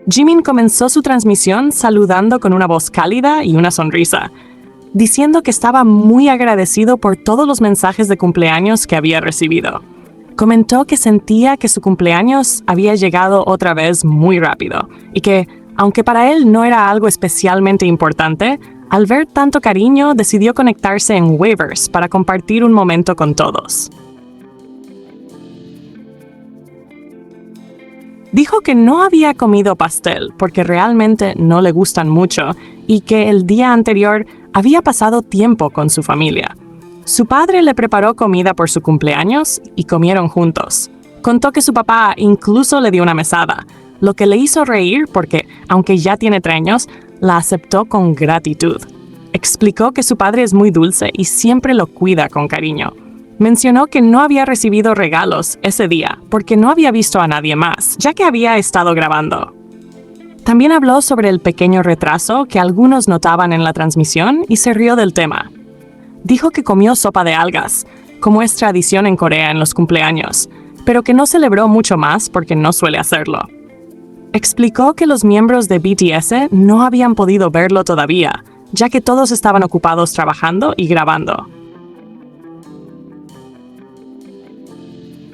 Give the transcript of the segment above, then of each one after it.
Jimin comenzó su transmisión saludando con una voz cálida y una sonrisa, diciendo que estaba muy agradecido por todos los mensajes de cumpleaños que había recibido. Comentó que sentía que su cumpleaños había llegado otra vez muy rápido y que, aunque para él no era algo especialmente importante, al ver tanto cariño decidió conectarse en Weverse para compartir un momento con todos. Dijo que no había comido pastel porque realmente no le gustan mucho y que el día anterior había pasado tiempo con su familia. Su padre le preparó comida por su cumpleaños y comieron juntos. Contó que su papá incluso le dio una mesada, lo que le hizo reír porque, aunque ya tiene 3 años, la aceptó con gratitud. Explicó que su padre es muy dulce y siempre lo cuida con cariño. Mencionó que no había recibido regalos ese día porque no había visto a nadie más, ya que había estado grabando. También habló sobre el pequeño retraso que algunos notaban en la transmisión y se rió del tema. Dijo que comió sopa de algas, como es tradición en Corea en los cumpleaños, pero que no celebró mucho más porque no suele hacerlo. Explicó que los miembros de BTS no habían podido verlo todavía, ya que todos estaban ocupados trabajando y grabando.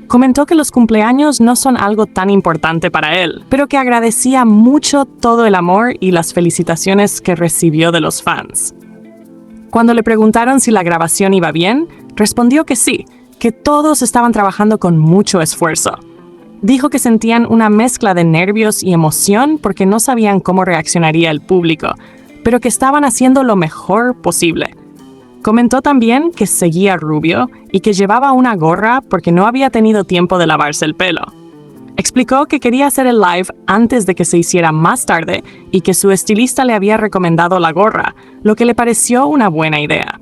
Comentó que los cumpleaños no son algo tan importante para él, pero que agradecía mucho todo el amor y las felicitaciones que recibió de los fans. Cuando le preguntaron si la grabación iba bien, respondió que sí, que todos estaban trabajando con mucho esfuerzo. Dijo que sentían una mezcla de nervios y emoción porque no sabían cómo reaccionaría el público, pero que estaban haciendo lo mejor posible. Comentó también que seguía rubio y que llevaba una gorra porque no había tenido tiempo de lavarse el pelo. Explicó que quería hacer el live antes de que se hiciera más tarde y que su estilista le había recomendado la gorra, lo que le pareció una buena idea.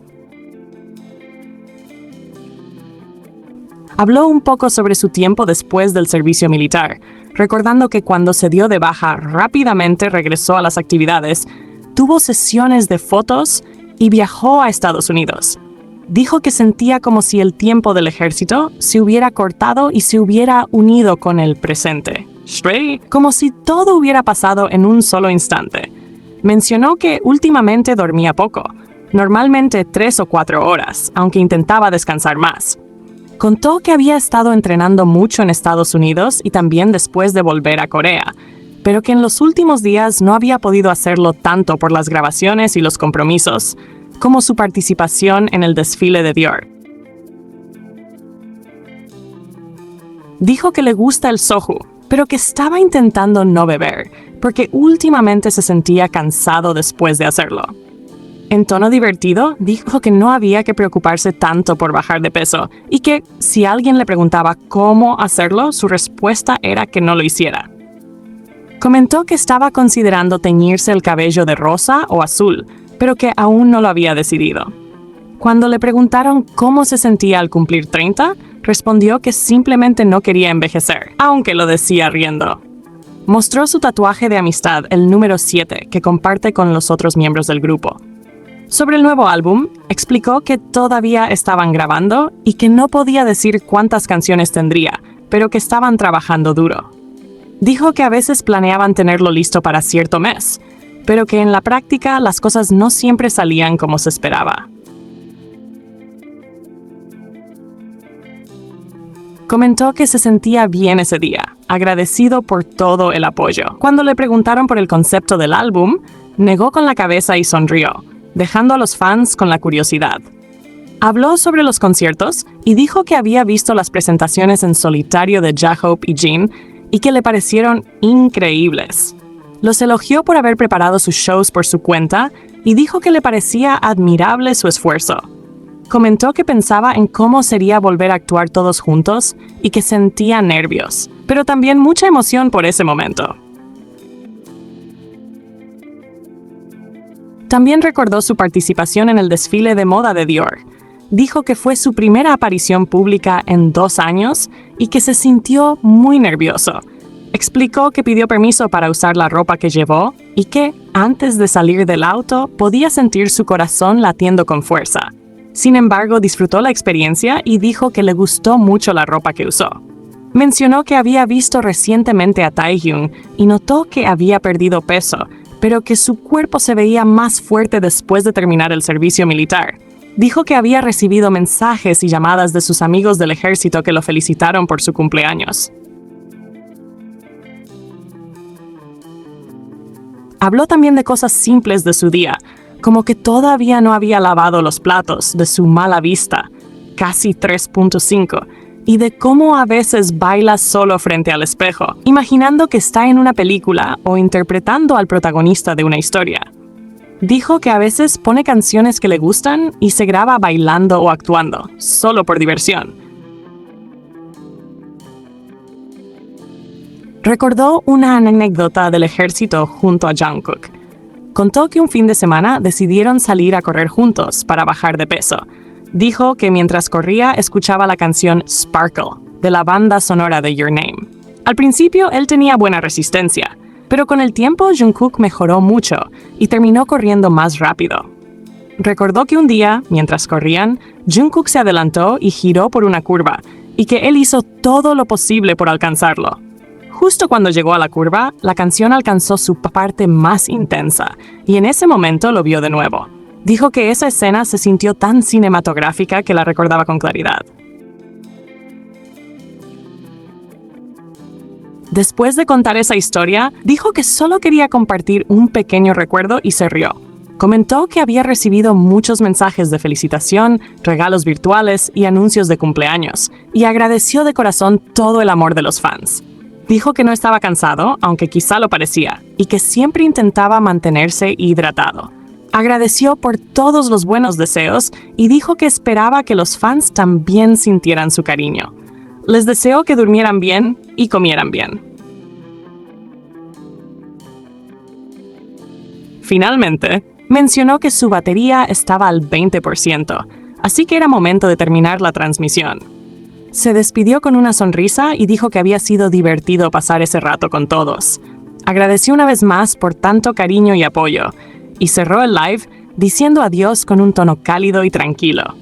Habló un poco sobre su tiempo después del servicio militar, recordando que cuando se dio de baja rápidamente regresó a las actividades, tuvo sesiones de fotos y viajó a Estados Unidos. Dijo que sentía como si el tiempo del ejército se hubiera cortado y se hubiera unido con el presente. Como si todo hubiera pasado en un solo instante. Mencionó que últimamente dormía poco, normalmente 3 o 4 horas, aunque intentaba descansar más. Contó que había estado entrenando mucho en Estados Unidos y también después de volver a Corea, pero que en los últimos días no había podido hacerlo tanto por las grabaciones y los compromisos, como su participación en el desfile de Dior. Dijo que le gusta el soju, pero que estaba intentando no beber, porque últimamente se sentía cansado después de hacerlo. En tono divertido, dijo que no había que preocuparse tanto por bajar de peso y que, si alguien le preguntaba cómo hacerlo, su respuesta era que no lo hiciera. Comentó que estaba considerando teñirse el cabello de rosa o azul, pero que aún no lo había decidido. Cuando le preguntaron cómo se sentía al cumplir 30, respondió que simplemente no quería envejecer, aunque lo decía riendo. Mostró su tatuaje de amistad, el número 7, que comparte con los otros miembros del grupo. Sobre el nuevo álbum, explicó que todavía estaban grabando y que no podía decir cuántas canciones tendría, pero que estaban trabajando duro. Dijo que a veces planeaban tenerlo listo para cierto mes, pero que en la práctica las cosas no siempre salían como se esperaba. Comentó que se sentía bien ese día, agradecido por todo el apoyo. Cuando le preguntaron por el concepto del álbum, negó con la cabeza y sonrió, dejando a los fans con la curiosidad. Habló sobre los conciertos y dijo que había visto las presentaciones en solitario de J-Hope y Jin y que le parecieron increíbles. Los elogió por haber preparado sus shows por su cuenta y dijo que le parecía admirable su esfuerzo. Comentó que pensaba en cómo sería volver a actuar todos juntos y que sentía nervios, pero también mucha emoción por ese momento. También recordó su participación en el desfile de moda de Dior. Dijo que fue su primera aparición pública en 2 años y que se sintió muy nervioso. Explicó que pidió permiso para usar la ropa que llevó y que, antes de salir del auto, podía sentir su corazón latiendo con fuerza. Sin embargo, disfrutó la experiencia y dijo que le gustó mucho la ropa que usó. Mencionó que había visto recientemente a Taehyung y notó que había perdido peso, pero que su cuerpo se veía más fuerte después de terminar el servicio militar. Dijo que había recibido mensajes y llamadas de sus amigos del ejército que lo felicitaron por su cumpleaños. Habló también de cosas simples de su día, como que todavía no había lavado los platos, de su mala vista, casi 3.5, y de cómo a veces baila solo frente al espejo, imaginando que está en una película o interpretando al protagonista de una historia. Dijo que a veces pone canciones que le gustan y se graba bailando o actuando, solo por diversión. Recordó una anécdota del ejército junto a Jungkook. Contó que un fin de semana decidieron salir a correr juntos para bajar de peso. Dijo que mientras corría escuchaba la canción Sparkle, de la banda sonora de Your Name. Al principio él tenía buena resistencia, pero con el tiempo Jungkook mejoró mucho y terminó corriendo más rápido. Recordó que un día, mientras corrían, Jungkook se adelantó y giró por una curva, y que él hizo todo lo posible por alcanzarlo. Justo cuando llegó a la curva, la canción alcanzó su parte más intensa, y en ese momento lo vio de nuevo. Dijo que esa escena se sintió tan cinematográfica que la recordaba con claridad. Después de contar esa historia, dijo que solo quería compartir un pequeño recuerdo y se rió. Comentó que había recibido muchos mensajes de felicitación, regalos virtuales y anuncios de cumpleaños, y agradeció de corazón todo el amor de los fans. Dijo que no estaba cansado, aunque quizá lo parecía, y que siempre intentaba mantenerse hidratado. Agradeció por todos los buenos deseos y dijo que esperaba que los fans también sintieran su cariño. Les deseó que durmieran bien y comieran bien. Finalmente, mencionó que su batería estaba al 20%, así que era momento de terminar la transmisión. Se despidió con una sonrisa y dijo que había sido divertido pasar ese rato con todos. Agradeció una vez más por tanto cariño y apoyo, y cerró el live diciendo adiós con un tono cálido y tranquilo.